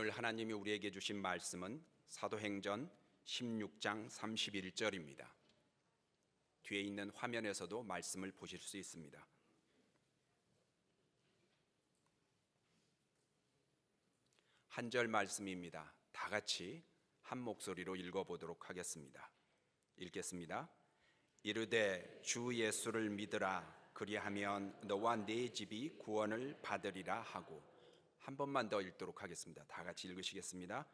오늘 하나님이 우리에게 주신 말씀은 사도행전 16장 31절입니다. 뒤에 있는 화면에서도 말씀을 보실 수 있습니다. 한 절 말씀입니다. 다 같이 한 목소리로 읽어보도록 하겠습니다. 읽겠습니다. 이르되 주 예수를 믿으라. 그리하면 너와 네 집이 구원을 받으리라 하고. 한 번만 더 읽도록 하겠습니다. 다 같이 읽으시겠습니다.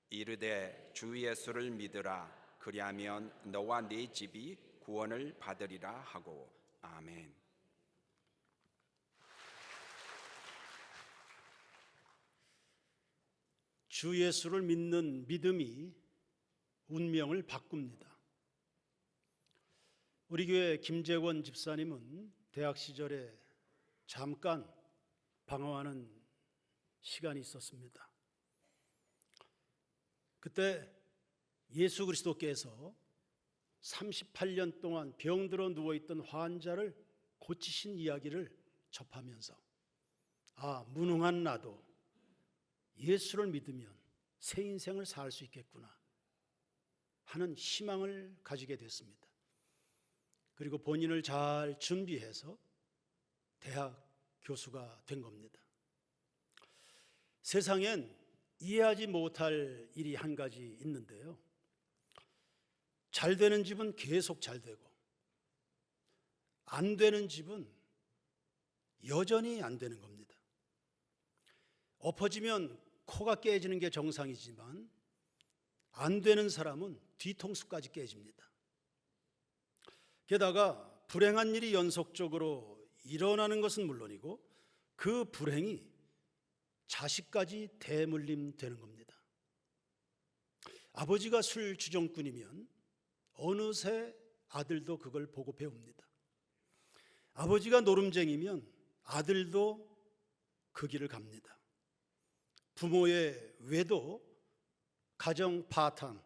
이르되 주 예수를 믿으라. 그리하면 너와 네 집이 구원을 받으리라 하고. 아멘. 주 예수를 믿는 믿음이 운명을 바꿉니다. 우리 교회 김재권 집사님은 대학 시절에 잠깐 방황하는 시간이 있었습니다. 그때 예수 그리스도께서 38년 동안 병들어 누워있던 환자를 고치신 이야기를 접하면서 무능한 나도 예수를 믿으면 새 인생을 살 수 있겠구나 하는 희망을 가지게 됐습니다. 그리고 본인을 잘 준비해서 대학 교수가 된 겁니다. 세상엔 이해하지 못할 일이 한 가지 있는데요, 잘 되는 집은 계속 잘 되고 안 되는 집은 여전히 안 되는 겁니다. 엎어지면 코가 깨지는 게 정상이지만 안 되는 사람은 뒤통수까지 깨집니다. 게다가 불행한 일이 연속적으로 일어나는 것은 물론이고 그 불행이 자식까지 대물림 되는 겁니다. 아버지가 술 주정꾼이면 어느새 아들도 그걸 보고 배웁니다. 아버지가 노름쟁이면 아들도 그 길을 갑니다. 부모의 외도, 가정 파탄,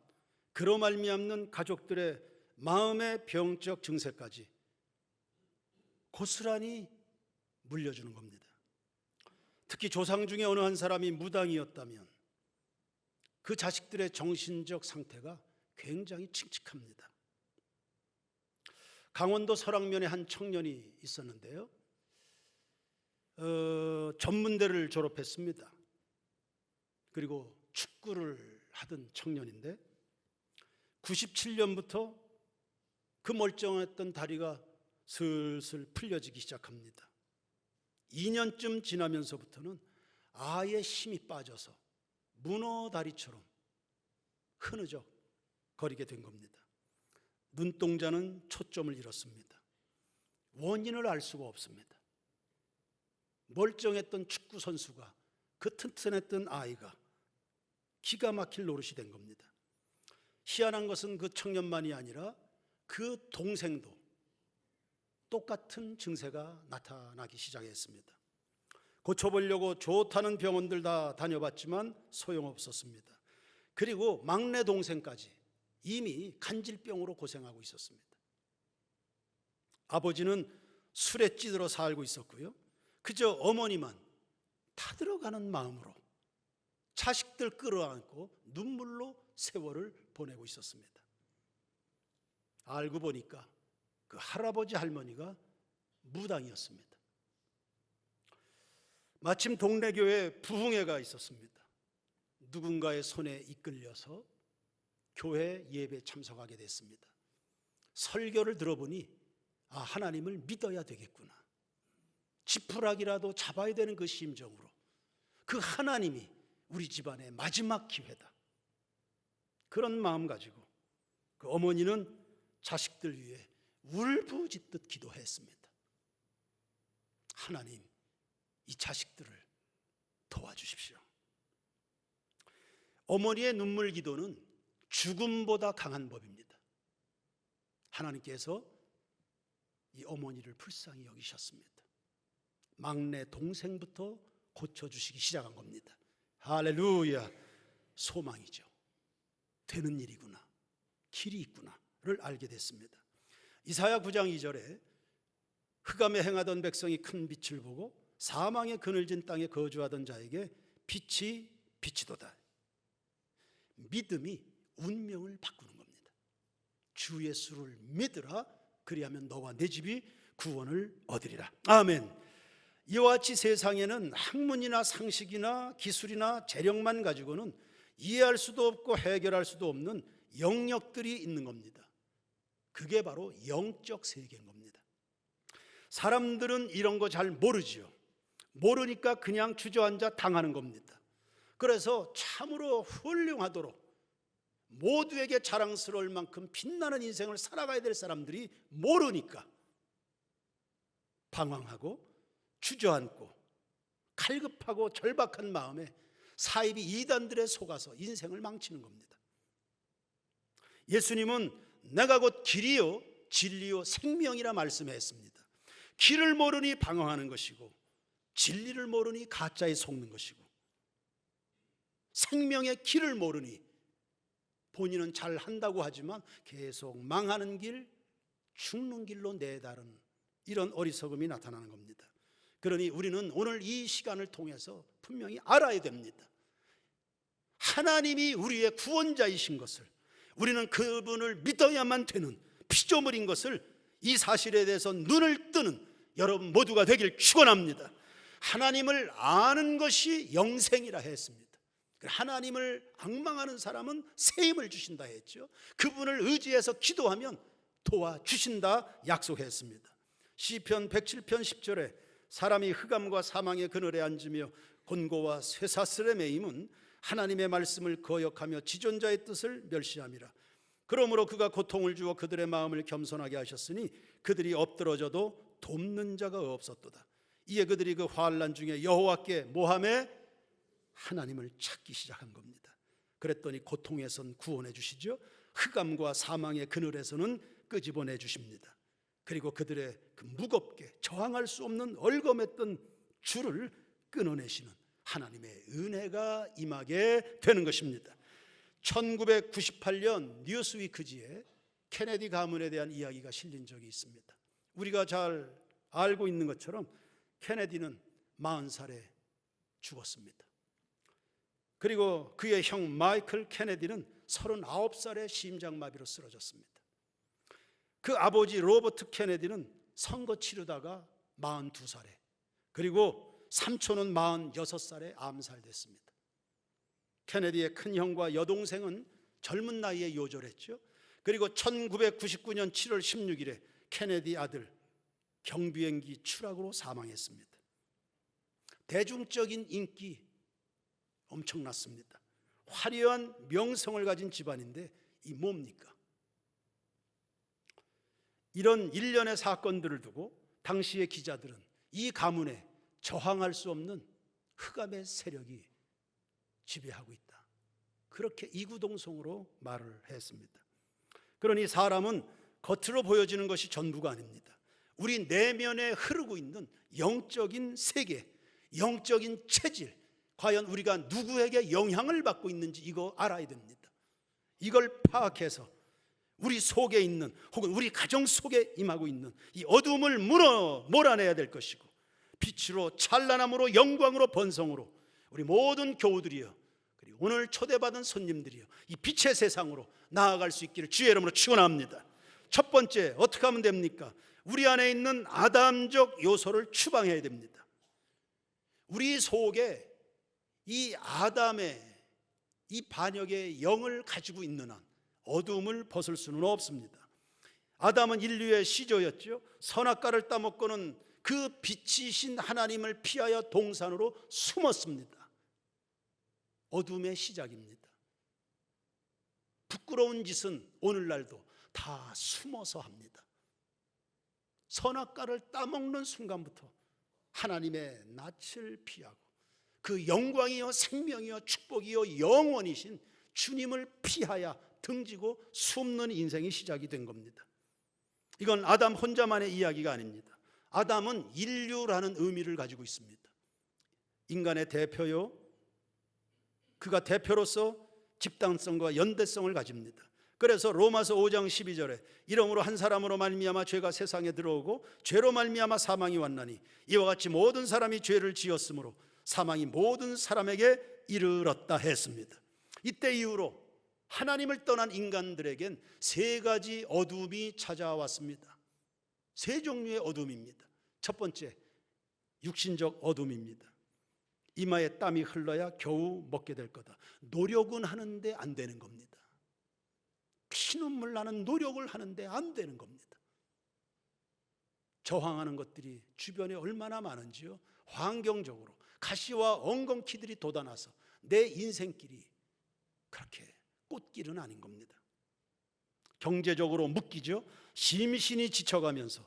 그로 말미암는 가족들의 마음의 병적 증세까지 고스란히 물려주는 겁니다. 특히 조상 중에 어느 한 사람이 무당이었다면 그 자식들의 정신적 상태가 굉장히 칙칙합니다. 강원도 설악면에 한 청년이 있었는데요, 전문대를 졸업했습니다. 그리고 축구를 하던 청년인데 97년부터 그 멀쩡했던 다리가 슬슬 풀려지기 시작합니다. 2년쯤 지나면서부터는 아예 힘이 빠져서 문어다리처럼 흐느적 거리게 된 겁니다. 눈동자는 초점을 잃었습니다. 원인을 알 수가 없습니다. 멀쩡했던 축구 선수가, 그 튼튼했던 아이가 기가 막힐 노릇이 된 겁니다. 희한한 것은 그 청년만이 아니라 그 동생도 똑같은 증세가 나타나기 시작했습니다. 고쳐보려고 좋다는 병원들 다 다녀봤지만 소용없었습니다. 그리고 막내 동생까지 이미 간질병으로 고생하고 있었습니다. 아버지는 술에 찌들어 살고 있었고요, 그저 어머니만 타들어가는 마음으로 자식들 끌어안고 눈물로 세월을 보내고 있었습니다. 알고 보니까 그 할아버지 할머니가 무당이었습니다. 마침 동네 교회에 부흥회가 있었습니다. 누군가의 손에 이끌려서 교회 예배에 참석하게 됐습니다. 설교를 들어보니 하나님을 믿어야 되겠구나, 지푸라기라도 잡아야 되는 그 심정으로 그 하나님이 우리 집안의 마지막 기회다, 그런 마음 가지고 그 어머니는 자식들 위해 울부짖듯 기도했습니다. 하나님, 이 자식들을 도와주십시오. 어머니의 눈물 기도는 죽음보다 강한 법입니다. 하나님께서 이 어머니를 불쌍히 여기셨습니다. 막내 동생부터 고쳐주시기 시작한 겁니다. 할렐루야. 소망이죠. 되는 일이구나, 길이 있구나를 알게 됐습니다. 이사야 9장 2절에 흑암에 행하던 백성이 큰 빛을 보고 사망의 그늘진 땅에 거주하던 자에게 빛이 비치도다 믿음이 운명을 바꾸는 겁니다. 주 예수를 믿으라, 그리하면 너와 내 집이 구원을 얻으리라. 아멘. 이와 같이 세상에는 학문이나 상식이나 기술이나 재력만 가지고는 이해할 수도 없고 해결할 수도 없는 영역들이 있는 겁니다. 그게 바로 영적 세계인 겁니다. 사람들은 이런 거 잘 모르지요. 모르니까 그냥 주저앉아 당하는 겁니다. 그래서 참으로 훌륭하도록 모두에게 자랑스러울 만큼 빛나는 인생을 살아가야 될 사람들이 모르니까 방황하고 주저앉고 갈급하고 절박한 마음에 사이비 이단들에 속아서 인생을 망치는 겁니다. 예수님은 내가 곧 길이요 진리요 생명이라 말씀했습니다. 길을 모르니 방황하는 것이고 진리를 모르니 가짜에 속는 것이고 생명의 길을 모르니 본인은 잘 한다고 하지만 계속 망하는 길, 죽는 길로 내다른 이런 어리석음이 나타나는 겁니다. 그러니 우리는 오늘 이 시간을 통해서 분명히 알아야 됩니다. 하나님이 우리의 구원자이신 것을, 우리는 그분을 믿어야만 되는 피조물인 것을, 이 사실에 대해서 눈을 뜨는 여러분 모두가 되길 축원합니다. 하나님을 아는 것이 영생이라 했습니다. 하나님을 앙망하는 사람은 새 힘을 주신다 했죠. 그분을 의지해서 기도하면 도와주신다 약속했습니다. 시편 107편 10절에 사람이 흑암과 사망의 그늘에 앉으며 곤고와 쇠사슬에 매임은 하나님의 말씀을 거역하며 지존자의 뜻을 멸시함이라. 그러므로 그가 고통을 주어 그들의 마음을 겸손하게 하셨으니 그들이 엎드러져도 돕는 자가 없었도다. 이에 그들이 그 환난 중에 여호와께 모함에 하나님을 찾기 시작한 겁니다. 그랬더니 고통에선 구원해 주시죠. 흑암과 사망의 그늘에서는 끄집어내 주십니다. 그리고 그들의 그 무겁게 저항할 수 없는 얼검했던 줄을 끊어내시는 하나님의 은혜가 임하게 되는 것입니다. 1998년 뉴스위크지에 케네디 가문에 대한 이야기가 실린 적이 있습니다. 우리가 잘 알고 있는 것처럼 케네디는 40살에 죽었습니다. 그리고 그의 형 마이클 케네디는 39살에 심장마비로 쓰러졌습니다. 그 아버지 로버트 케네디는 선거 치르다가 42살에, 그리고 삼촌은 46살에 암살됐습니다. 케네디의 큰형과 여동생은 젊은 나이에 요절했죠. 그리고 1999년 7월 16일에 케네디 아들 경비행기 추락으로 사망했습니다. 대중적인 인기 엄청났습니다. 화려한 명성을 가진 집안인데 이 뭡니까? 이런 일련의 사건들을 두고 당시의 기자들은 이 가문에 저항할 수 없는 흑암의 세력이 지배하고 있다, 그렇게 이구동성으로 말을 했습니다. 그러니 사람은 겉으로 보여지는 것이 전부가 아닙니다. 우리 내면에 흐르고 있는 영적인 세계, 영적인 체질, 과연 우리가 누구에게 영향을 받고 있는지 이거 알아야 됩니다. 이걸 파악해서 우리 속에 있는, 혹은 우리 가정 속에 임하고 있는 이 어둠을 몰아내야 될 것이고, 빛으로 찬란함으로 영광으로 번성으로 우리 모든 교우들이여, 그리고 오늘 초대받은 손님들이여, 이 빛의 세상으로 나아갈 수 있기를 주의 이름으로 축원합니다. 첫 번째, 어떻게 하면 됩니까? 우리 안에 있는 아담적 요소를 추방해야 됩니다. 우리 속에 이 아담의 이 반역의 영을 가지고 있는 한 어둠을 벗을 수는 없습니다. 아담은 인류의 시조였죠. 선악과를 따먹고는 그 빛이신 하나님을 피하여 동산으로 숨었습니다. 어둠의 시작입니다. 부끄러운 짓은 오늘날도 다 숨어서 합니다. 선악과를 따먹는 순간부터 하나님의 낯을 피하고 그 영광이요 생명이요 축복이요 영원이신 주님을 피하여 등지고 숨는 인생이 시작이 된 겁니다. 이건 아담 혼자만의 이야기가 아닙니다. 아담은 인류라는 의미를 가지고 있습니다. 인간의 대표요, 그가 대표로서 집단성과 연대성을 가집니다. 그래서 로마서 5장 12절에 이러므로 한 사람으로 말미암아 죄가 세상에 들어오고 죄로 말미암아 사망이 왔나니 이와 같이 모든 사람이 죄를 지었으므로 사망이 모든 사람에게 이르렀다 했습니다. 이때 이후로 하나님을 떠난 인간들에겐 세 가지 어둠이 찾아왔습니다. 세 종류의 어둠입니다. 첫 번째, 육신적 어둠입니다. 이마에 땀이 흘러야 겨우 먹게 될 거다. 노력은 하는데 안 되는 겁니다. 피눈물 나는 노력을 하는데 안 되는 겁니다. 저항하는 것들이 주변에 얼마나 많은지요. 환경적으로 가시와 엉겅퀴들이 돋아나서 내 인생길이 그렇게 꽃길은 아닌 겁니다. 경제적으로 묶이죠. 심신이 지쳐가면서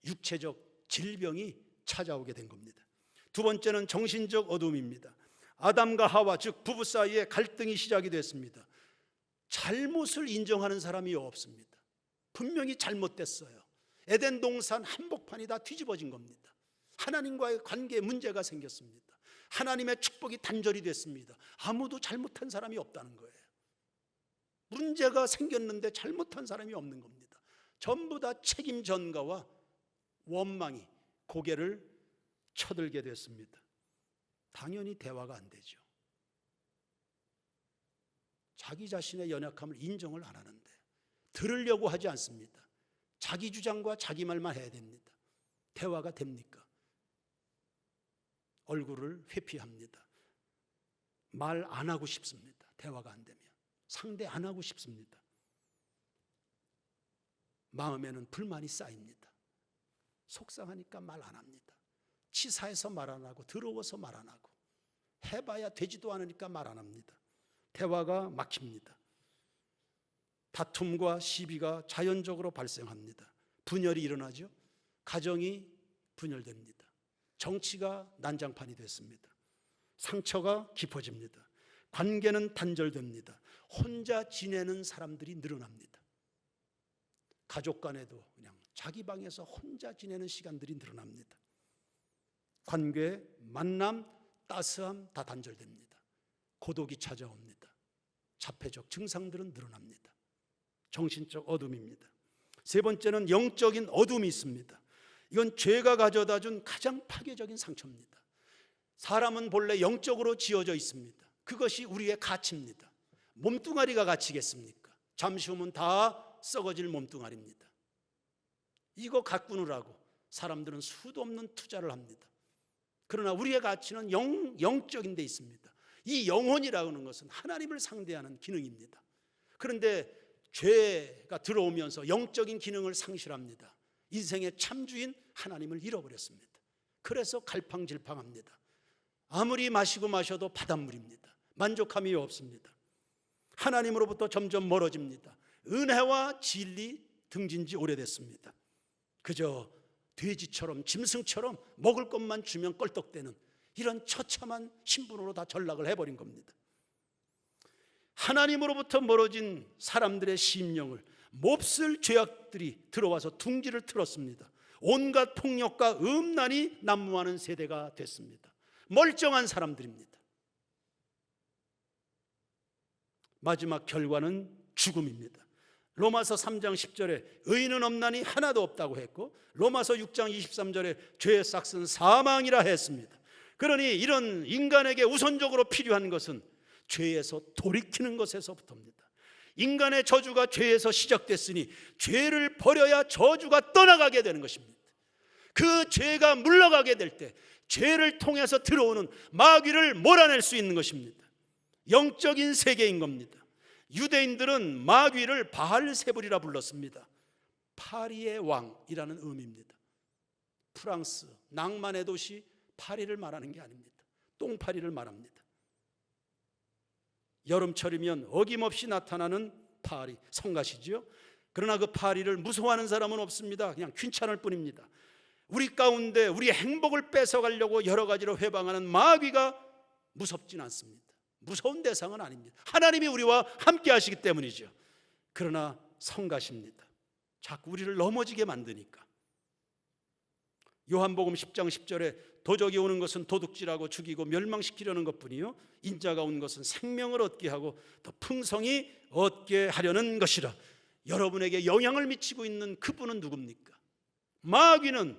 육체적 질병이 찾아오게 된 겁니다. 두 번째는 정신적 어둠입니다. 아담과 하와, 즉 부부 사이에 갈등이 시작이 됐습니다. 잘못을 인정하는 사람이 없습니다. 분명히 잘못됐어요. 에덴 동산 한복판이 다 뒤집어진 겁니다. 하나님과의 관계에 문제가 생겼습니다. 하나님의 축복이 단절이 됐습니다. 아무도 잘못한 사람이 없다는 거예요. 문제가 생겼는데 잘못한 사람이 없는 겁니다. 전부 다 책임 전가와 원망이 고개를 쳐들게 됐습니다. 당연히 대화가 안 되죠. 자기 자신의 연약함을 인정을 안 하는데 들으려고 하지 않습니다. 자기 주장과 자기 말만 해야 됩니다. 대화가 됩니까? 얼굴을 회피합니다. 말 안 하고 싶습니다. 대화가 안 되면 상대 안 하고 싶습니다. 마음에는 불만이 쌓입니다. 속상하니까 말 안 합니다. 치사해서 말 안 하고 더러워서 말 안 하고 해봐야 되지도 않으니까 말 안 합니다. 대화가 막힙니다. 다툼과 시비가 자연적으로 발생합니다. 분열이 일어나죠. 가정이 분열됩니다. 정치가 난장판이 됐습니다. 상처가 깊어집니다. 관계는 단절됩니다. 혼자 지내는 사람들이 늘어납니다. 가족 간에도 그냥 자기 방에서 혼자 지내는 시간들이 늘어납니다. 관계, 만남, 따스함 다 단절됩니다. 고독이 찾아옵니다. 자폐적 증상들은 늘어납니다. 정신적 어둠입니다. 세 번째는 영적인 어둠이 있습니다. 이건 죄가 가져다 준 가장 파괴적인 상처입니다. 사람은 본래 영적으로 지어져 있습니다. 그것이 우리의 가치입니다. 몸뚱아리가 가치겠습니까? 잠시 후면 다 썩어질 몸뚱아리입니다. 이거 가꾸느라고 사람들은 수도 없는 투자를 합니다. 그러나 우리의 가치는 영적인 데 있습니다. 이 영혼이라고 하는 것은 하나님을 상대하는 기능입니다. 그런데 죄가 들어오면서 영적인 기능을 상실합니다. 인생의 참주인 하나님을 잃어버렸습니다. 그래서 갈팡질팡합니다. 아무리 마시고 마셔도 바닷물입니다. 만족함이 없습니다. 하나님으로부터 점점 멀어집니다. 은혜와 진리 등진 지 오래됐습니다. 그저 돼지처럼 짐승처럼 먹을 것만 주면 껄떡대는 이런 처참한 신분으로 다 전락을 해버린 겁니다. 하나님으로부터 멀어진 사람들의 심령을 몹쓸 죄악들이 들어와서 둥지를 틀었습니다. 온갖 폭력과 음란이 난무하는 세대가 됐습니다. 멀쩡한 사람들입니다. 마지막 결과는 죽음입니다. 로마서 3장 10절에 의인은 없나니 하나도 없다고 했고 로마서 6장 23절에 죄의 싹은 사망이라 했습니다. 그러니 이런 인간에게 우선적으로 필요한 것은 죄에서 돌이키는 것에서부터입니다. 인간의 저주가 죄에서 시작됐으니 죄를 버려야 저주가 떠나가게 되는 것입니다. 그 죄가 물러가게 될 때 죄를 통해서 들어오는 마귀를 몰아낼 수 있는 것입니다. 영적인 세계인 겁니다. 유대인들은 마귀를 바알세불이라 불렀습니다. 파리의 왕이라는 의미입니다. 프랑스 낭만의 도시 파리를 말하는 게 아닙니다. 똥파리를 말합니다. 여름철이면 어김없이 나타나는 파리, 성가시죠. 그러나 그 파리를 무서워하는 사람은 없습니다. 그냥 귀찮을 뿐입니다. 우리 가운데 우리의 행복을 뺏어가려고 여러 가지로 회방하는 마귀가 무섭진 않습니다. 무서운 대상은 아닙니다. 하나님이 우리와 함께 하시기 때문이죠. 그러나 성가십니다. 자꾸 우리를 넘어지게 만드니까. 요한복음 10장 10절에 도적이 오는 것은 도둑질하고 죽이고 멸망시키려는 것뿐이요 인자가 온 것은 생명을 얻게 하고 더 풍성히 얻게 하려는 것이라. 여러분에게 영향을 미치고 있는 그분은 누굽니까? 마귀는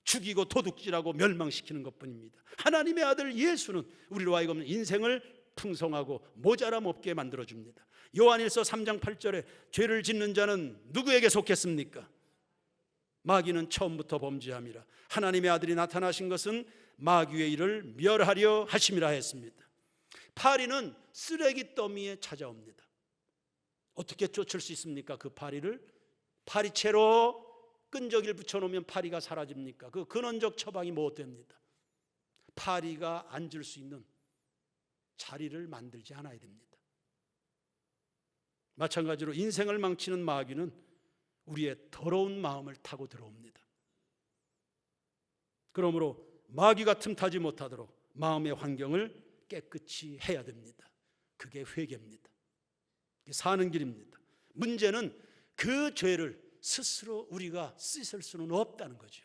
죽이고 도둑질하고 멸망시키는 것뿐입니다. 하나님의 아들 예수는 우리로 하여금 인생을 풍성하고 모자람 없게 만들어줍니다. 요한일서 3장 8절에 죄를 짓는 자는 누구에게 속했습니까? 마귀는 처음부터 범죄함이라. 하나님의 아들이 나타나신 것은 마귀의 일을 멸하려 하심이라 했습니다. 파리는 쓰레기 더미에 찾아옵니다. 어떻게 쫓을 수 있습니까? 그 파리를 파리채로 끈적이를 붙여놓으면 파리가 사라집니까? 그 근원적 처방이 못 됩니다. 파리가 앉을 수 있는 자리를 만들지 않아야 됩니다. 마찬가지로 인생을 망치는 마귀는 우리의 더러운 마음을 타고 들어옵니다. 그러므로 마귀가 틈타지 못하도록 마음의 환경을 깨끗이 해야 됩니다. 그게 회개입니다. 그게 사는 길입니다. 문제는 그 죄를 스스로 우리가 씻을 수는 없다는 거죠.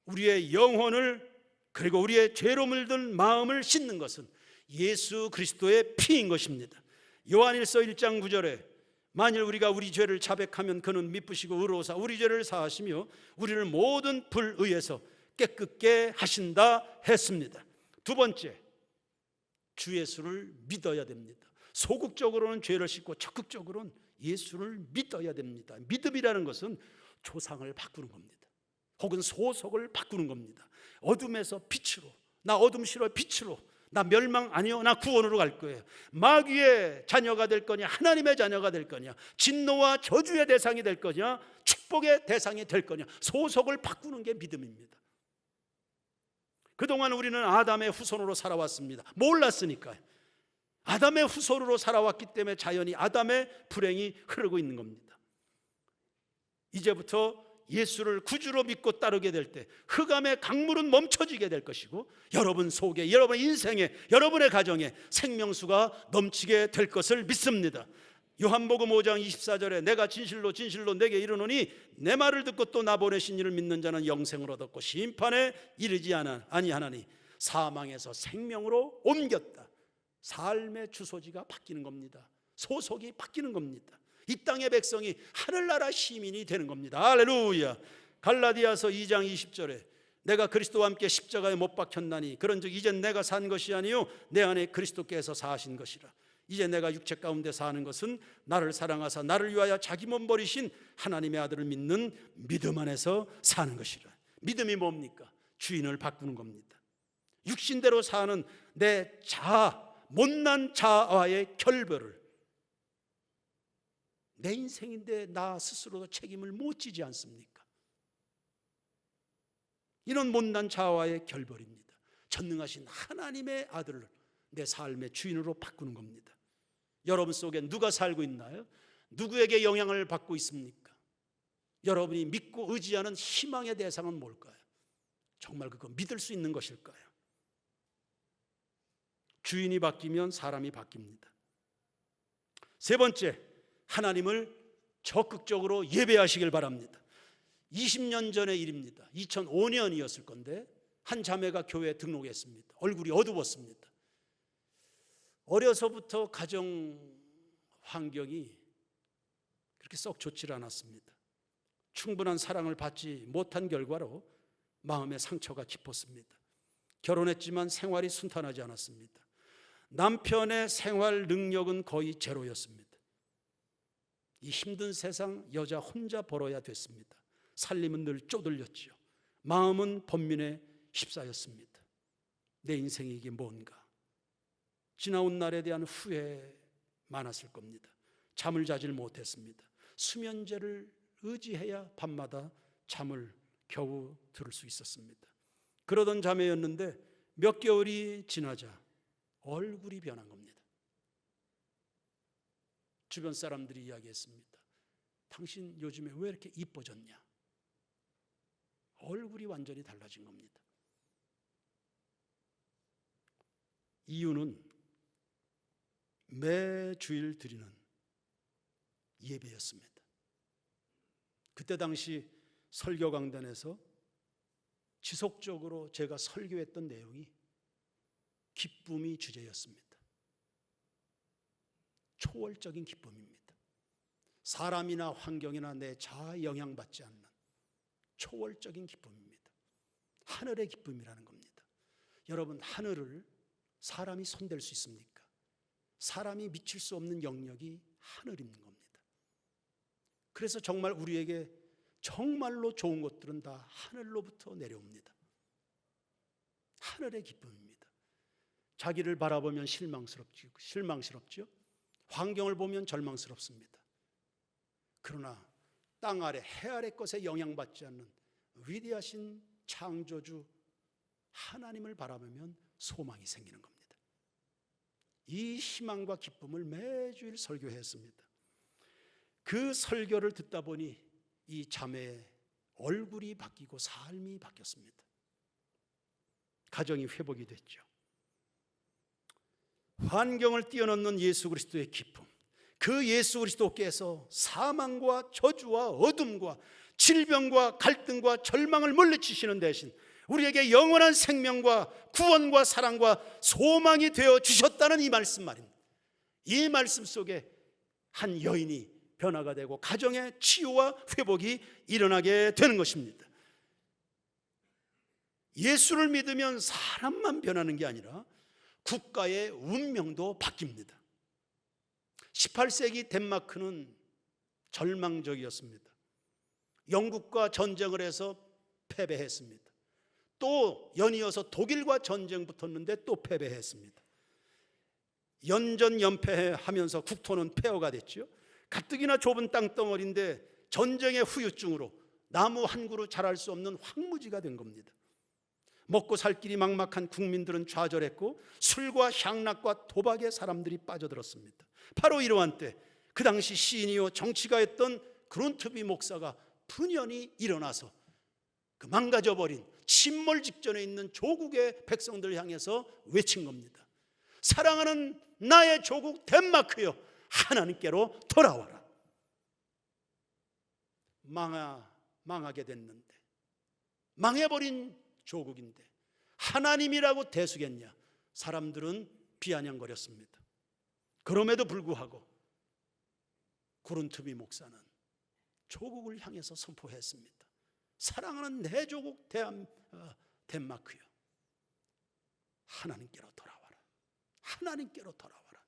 우리의 영혼을 그리고 우리의 죄로 물든 마음을 씻는 것은 예수 그리스도의 피인 것입니다. 요한일서 1장 9절에 만일 우리가 우리 죄를 자백하면 그는 미쁘시고 의로우사 우리 죄를 사하시며 우리를 모든 불의에서 깨끗게 하신다 했습니다. 두 번째, 주 예수를 믿어야 됩니다. 소극적으로는 죄를 씻고 적극적으로는 예수를 믿어야 됩니다. 믿음이라는 것은 조상을 바꾸는 겁니다. 혹은 소속을 바꾸는 겁니다. 어둠에서 빛으로, 나 어둠 싫어 빛으로, 나 멸망 아니요 나 구원으로 갈 거예요. 마귀의 자녀가 될 거냐 하나님의 자녀가 될 거냐, 진노와 저주의 대상이 될 거냐 축복의 대상이 될 거냐, 소속을 바꾸는 게 믿음입니다. 그동안 우리는 아담의 후손으로 살아왔습니다. 몰랐으니까요. 아담의 후손으로 살아왔기 때문에 자연히 아담의 불행이 흐르고 있는 겁니다. 이제부터 예수를 구주로 믿고 따르게 될 때 흑암의 강물은 멈춰지게 될 것이고 여러분 속에, 여러분 인생에, 여러분의 가정에 생명수가 넘치게 될 것을 믿습니다. 요한복음 5장 24절에 내가 진실로 진실로 내게 이르노니 내 말을 듣고 또 나 보내신 이를 믿는 자는 영생을 얻었고 심판에 이르지 아니하나니 사망에서 생명으로 옮겼다. 삶의 주소지가 바뀌는 겁니다. 소속이 바뀌는 겁니다. 이 땅의 백성이 하늘나라 시민이 되는 겁니다. 할렐루야. 갈라디아서 2장 20절에 내가 그리스도와 함께 십자가에 못 박혔나니 그런즉 이젠 내가 산 것이 아니요 내 안에 그리스도께서 사신 것이라. 이제 내가 육체 가운데 사는 것은 나를 사랑하사 나를 위하여 자기 몸 버리신 하나님의 아들을 믿는 믿음 안에서 사는 것이라. 믿음이 뭡니까? 주인을 바꾸는 겁니다. 육신대로 사는 내 자아, 못난 자아와의 결별을, 내 인생인데 나 스스로도 책임을 못 지지 않습니까? 이런 못난 자아와의 결별입니다. 전능하신 하나님의 아들을 내 삶의 주인으로 바꾸는 겁니다. 여러분 속에 누가 살고 있나요? 누구에게 영향을 받고 있습니까? 여러분이 믿고 의지하는 희망의 대상은 뭘까요? 정말 그거 믿을 수 있는 것일까요? 주인이 바뀌면 사람이 바뀝니다. 세 번째, 하나님을 적극적으로 예배하시길 바랍니다. 20년 전의 일입니다. 2005년이었을 건데 한 자매가 교회에 등록했습니다. 얼굴이 어두웠습니다. 어려서부터 가정 환경이 그렇게 썩 좋지 않았습니다. 충분한 사랑을 받지 못한 결과로 마음의 상처가 깊었습니다. 결혼했지만 생활이 순탄하지 않았습니다. 남편의 생활 능력은 거의 제로였습니다. 이 힘든 세상 여자 혼자 벌어야 됐습니다. 살림은 늘 쪼들렸지요. 마음은 번민에 휩싸였습니다. 내 인생이 이게 뭔가. 지나온 날에 대한 후회 많았을 겁니다. 잠을 자질 못했습니다. 수면제를 의지해야 밤마다 잠을 겨우 들을 수 있었습니다. 그러던 자매였는데 몇 개월이 지나자 얼굴이 변한 겁니다. 주변 사람들이 이야기했습니다. 당신 요즘에 왜 이렇게 이뻐졌냐? 얼굴이 완전히 달라진 겁니다. 이유는 매주일 드리는 예배였습니다. 그때 당시 설교 강단에서 지속적으로 제가 설교했던 내용이 기쁨이 주제였습니다. 초월적인 기쁨입니다. 사람이나 환경이나 내 자아에 영향받지 않는 초월적인 기쁨입니다. 하늘의 기쁨이라는 겁니다. 여러분, 하늘을 사람이 손댈 수 있습니까? 사람이 미칠 수 없는 영역이 하늘인 겁니다. 그래서 정말 우리에게 정말로 좋은 것들은 다 하늘로부터 내려옵니다. 하늘의 기쁨입니다. 자기를 바라보면 실망스럽죠. 환경을 보면 절망스럽습니다. 그러나 땅 아래, 해 아래 것에 영향받지 않는 위대하신 창조주 하나님을 바라보면 소망이 생기는 겁니다. 이 희망과 기쁨을 매주일 설교했습니다. 그 설교를 듣다 보니 이 자매의 얼굴이 바뀌고 삶이 바뀌었습니다. 가정이 회복이 됐죠. 환경을 뛰어넘는 예수 그리스도의 기쁨, 그 예수 그리스도께서 사망과 저주와 어둠과 질병과 갈등과 절망을 물리치시는 대신 우리에게 영원한 생명과 구원과 사랑과 소망이 되어 주셨다는 이 말씀 말입니다. 이 말씀 속에 한 여인이 변화가 되고 가정의 치유와 회복이 일어나게 되는 것입니다. 예수를 믿으면 사람만 변하는 게 아니라 국가의 운명도 바뀝니다. 18세기 덴마크는 절망적이었습니다. 영국과 전쟁을 해서 패배했습니다. 또 연이어서 독일과 전쟁 붙었는데 또 패배했습니다. 연전연패하면서 국토는 폐허가 됐죠. 가뜩이나 좁은 땅덩어리인데 전쟁의 후유증으로 나무 한 그루 자랄 수 없는 황무지가 된 겁니다. 먹고 살 길이 막막한 국민들은 좌절했고 술과 향락과 도박에 사람들이 빠져들었습니다. 바로 이러한 때 그 당시 시인이요 정치가였던 그론트비 목사가 분연히 일어나서 그 망가져버린 침몰 직전에 있는 조국의 백성들을 향해서 외친 겁니다. 사랑하는 나의 조국 덴마크여, 하나님께로 돌아와라. 망하게 됐는데, 망해버린 조국인데 하나님이라고 대수겠냐? 사람들은 비아냥거렸습니다. 그럼에도 불구하고 구른투비 목사는 조국을 향해서 선포했습니다. 사랑하는 내 조국 덴마크여, 하나님께로 돌아와라. 하나님께로 돌아와라.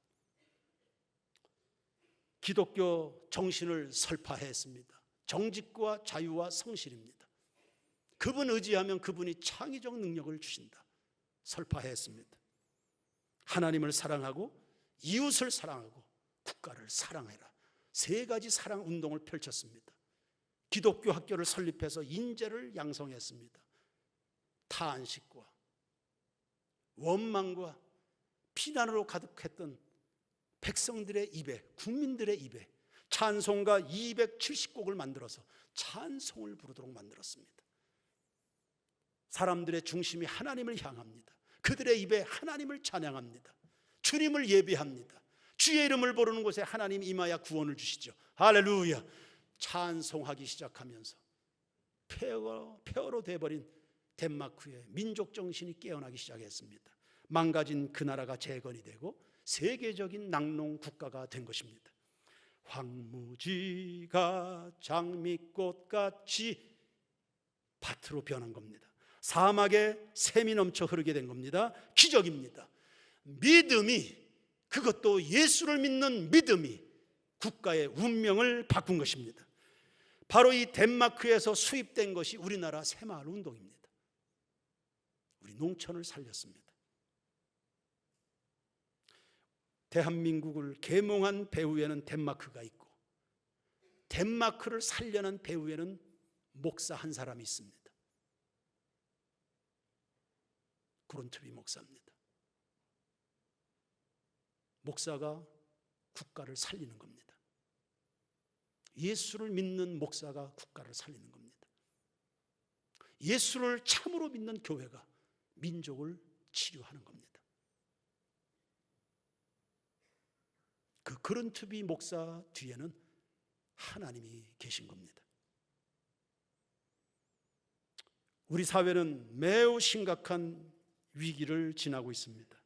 기독교 정신을 설파했습니다. 정직과 자유와 성실입니다. 그분 의지하면 그분이 창의적 능력을 주신다. 설파했습니다. 하나님을 사랑하고 이웃을 사랑하고 국가를 사랑해라. 세 가지 사랑 운동을 펼쳤습니다. 기독교 학교를 설립해서 인재를 양성했습니다. 타안식과 원망과 비난으로 가득했던 백성들의 입에, 국민들의 입에 찬송가 270곡을 만들어서 찬송을 부르도록 만들었습니다. 사람들의 중심이 하나님을 향합니다. 그들의 입에 하나님을 찬양합니다. 주님을 예배합니다. 주의 이름을 부르는 곳에 하나님 임하여 구원을 주시죠. 할렐루야. 찬송하기 시작하면서 폐허로 돼버린 덴마크의 민족 정신이 깨어나기 시작했습니다. 망가진 그 나라가 재건이 되고 세계적인 낙농 국가가 된 것입니다. 황무지가 장미꽃같이 밭으로 변한 겁니다. 사막에 샘이 넘쳐 흐르게 된 겁니다. 기적입니다. 믿음이, 그것도 예수를 믿는 믿음이 국가의 운명을 바꾼 것입니다. 바로 이 덴마크에서 수입된 것이 우리나라 새마을 운동입니다. 우리 농촌을 살렸습니다. 대한민국을 계몽한 배후에는 덴마크가 있고 덴마크를 살려낸 배후에는 목사 한 사람이 있습니다. 구른투비 목사입니다. 목사가 국가를 살리는 겁니다. 예수를 믿는 목사가 국가를 살리는 겁니다. 예수를 참으로 믿는 교회가 민족을 치료하는 겁니다. 그 구른투비 목사 뒤에는 하나님이 계신 겁니다. 우리 사회는 매우 심각한 위기를 지나고 있습니다.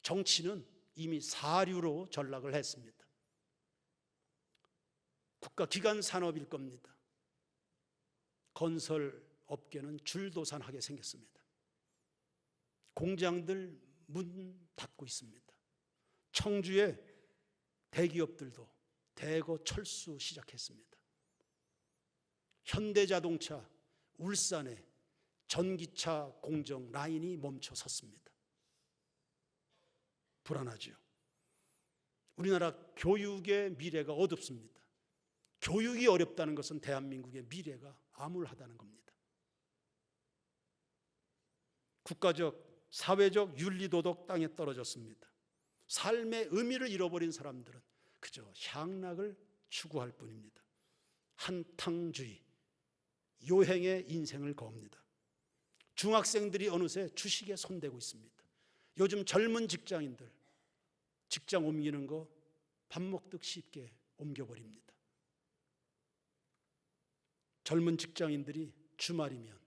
정치는 이미 사류로 전락을 했습니다. 국가기관 산업일 겁니다. 건설 업계는 줄도산하게 생겼습니다. 공장들 문 닫고 있습니다. 청주의 대기업들도 대거 철수 시작했습니다. 현대자동차 울산에 전기차 공정 라인이 멈춰 섰습니다. 불안하죠. 우리나라 교육의 미래가 어둡습니다. 교육이 어렵다는 것은 대한민국의 미래가 암울하다는 겁니다. 국가적, 사회적 윤리도덕 땅에 떨어졌습니다. 삶의 의미를 잃어버린 사람들은 그저 향락을 추구할 뿐입니다. 한탕주의, 요행의 인생을 거합니다. 중학생들이 어느새 주식에 손대고 있습니다. 요즘 젊은 직장인들 직장 옮기는 거 밥 먹듯 쉽게 옮겨버립니다. 젊은 직장인들이 주말이면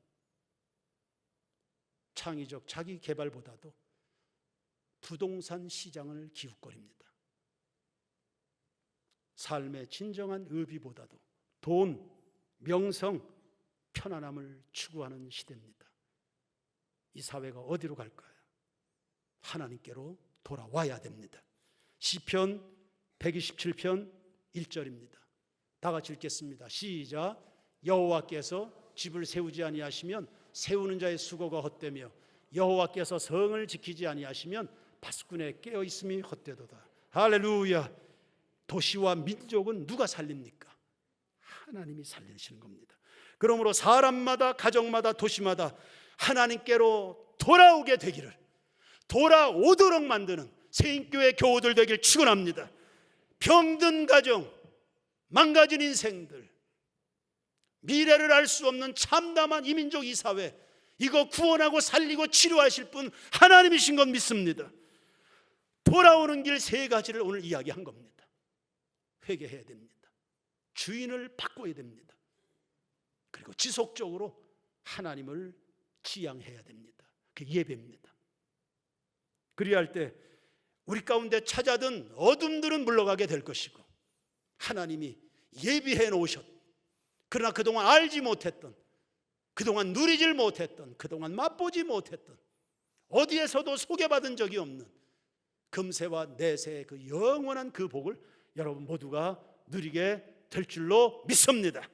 창의적 자기 개발보다도 부동산 시장을 기웃거립니다. 삶의 진정한 의미보다도 돈, 명성, 편안함을 추구하는 시대입니다. 이 사회가 어디로 갈까요? 하나님께로 돌아와야 됩니다. 시편 127편 1절입니다. 다 같이 읽겠습니다. 시작. 여호와께서 집을 세우지 아니하시면 세우는 자의 수고가 헛되며 여호와께서 성을 지키지 아니하시면 파수꾼의 깨어 있음이 헛되도다. 할렐루야. 도시와 민족은 누가 살립니까? 하나님이 살리시는 겁니다. 그러므로 사람마다, 가정마다, 도시마다 하나님께로 돌아오게 되기를, 돌아오도록 만드는 세인교회 교우들 되길 축원합니다. 병든 가정, 망가진 인생들, 미래를 알 수 없는 참담한 이민족 이 사회, 이거 구원하고 살리고 치료하실 분 하나님이신 건 믿습니다. 돌아오는 길 세 가지를 오늘 이야기한 겁니다. 회개해야 됩니다. 주인을 바꿔야 됩니다. 그리고 지속적으로 하나님을 지향해야 됩니다. 그게 예배입니다. 그리할 때 우리 가운데 찾아든 어둠들은 물러가게 될 것이고, 하나님이 예비해 놓으셨, 그러나 그동안 알지 못했던, 그동안 누리질 못했던, 그동안 맛보지 못했던, 어디에서도 소개받은 적이 없는 금세와 내세의 그 영원한 그 복을 여러분 모두가 누리게 될 줄로 믿습니다.